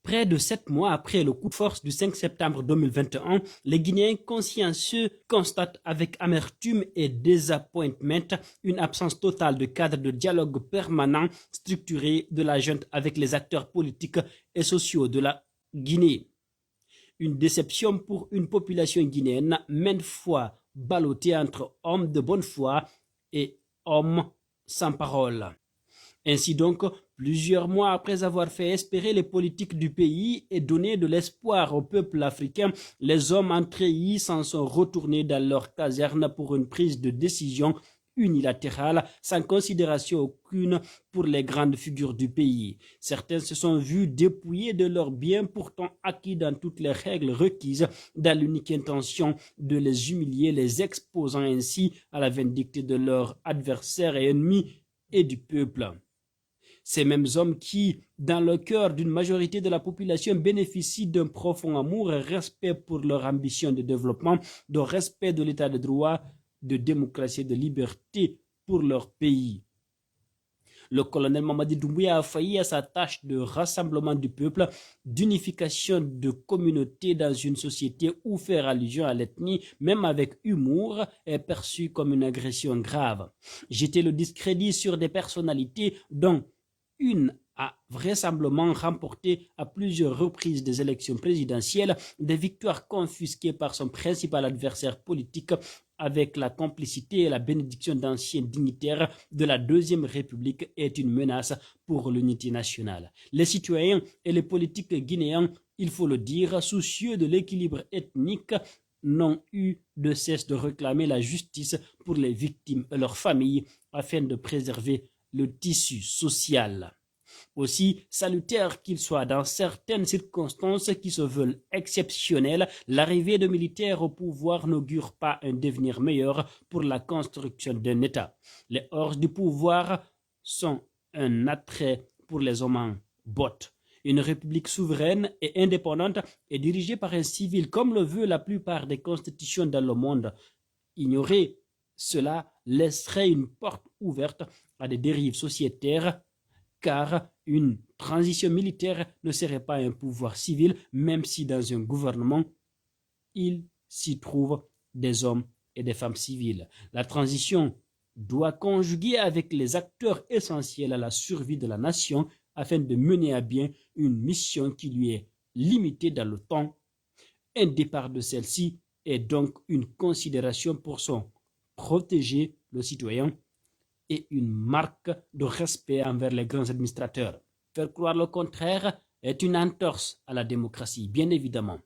Près de 7 mois après le coup de force du 5 septembre 2021, les Guinéens consciencieux constatent avec amertume et désappointement une absence totale de cadre de dialogue permanent structuré de la junte avec les acteurs politiques et sociaux de la Guinée. Une déception pour une population guinéenne maintes fois ballottée entre hommes de bonne foi et hommes sans parole. Ainsi donc, plusieurs mois après avoir fait espérer les politiques du pays et donné de l'espoir au peuple africain, les hommes en treillis s'en sont retournés dans leur caserne pour une prise de décision unilatérale, sans considération aucune pour les grandes figures du pays. Certains se sont vus dépouillés de leurs biens pourtant acquis dans toutes les règles requises, dans l'unique intention de les humilier, les exposant ainsi à la vindicte de leurs adversaires et ennemis et du peuple. Ces mêmes hommes qui, dans le cœur d'une majorité de la population, bénéficient d'un profond amour et respect pour leur ambition de développement, de respect de l'état de droit, de démocratie et de liberté pour leur pays. Le colonel Mamadi Doumbouya a failli à sa tâche de rassemblement du peuple, d'unification de communautés dans une société où faire allusion à l'ethnie, même avec humour, est perçu comme une agression grave. Jeter le discrédit sur des personnalités dont une a vraisemblablement remporté à plusieurs reprises des élections présidentielles, des victoires confisquées par son principal adversaire politique avec la complicité et la bénédiction d'anciens dignitaires de la Deuxième République est une menace pour l'unité nationale. Les citoyens et les politiques guinéens, il faut le dire, soucieux de l'équilibre ethnique, n'ont eu de cesse de réclamer la justice pour les victimes et leurs familles afin de préserver le tissu social. Aussi salutaire qu'il soit dans certaines circonstances qui se veulent exceptionnelles, l'arrivée de militaires au pouvoir n'augure pas un devenir meilleur pour la construction d'un État. Les hordes du pouvoir sont un attrait pour les hommes en bottes. Une république souveraine et indépendante est dirigée par un civil, comme le veut la plupart des constitutions dans le monde. Ignorer cela laisserait une porte ouverte à des dérives sociétaires, car une transition militaire ne serait pas un pouvoir civil, même si dans un gouvernement, il s'y trouve des hommes et des femmes civiles. La transition doit conjuguer avec les acteurs essentiels à la survie de la nation afin de mener à bien une mission qui lui est limitée dans le temps. Un départ de celle-ci est donc une considération pour son protéger le citoyen et une marque de respect envers les grands administrateurs. Faire croire le contraire est une entorse à la démocratie, bien évidemment.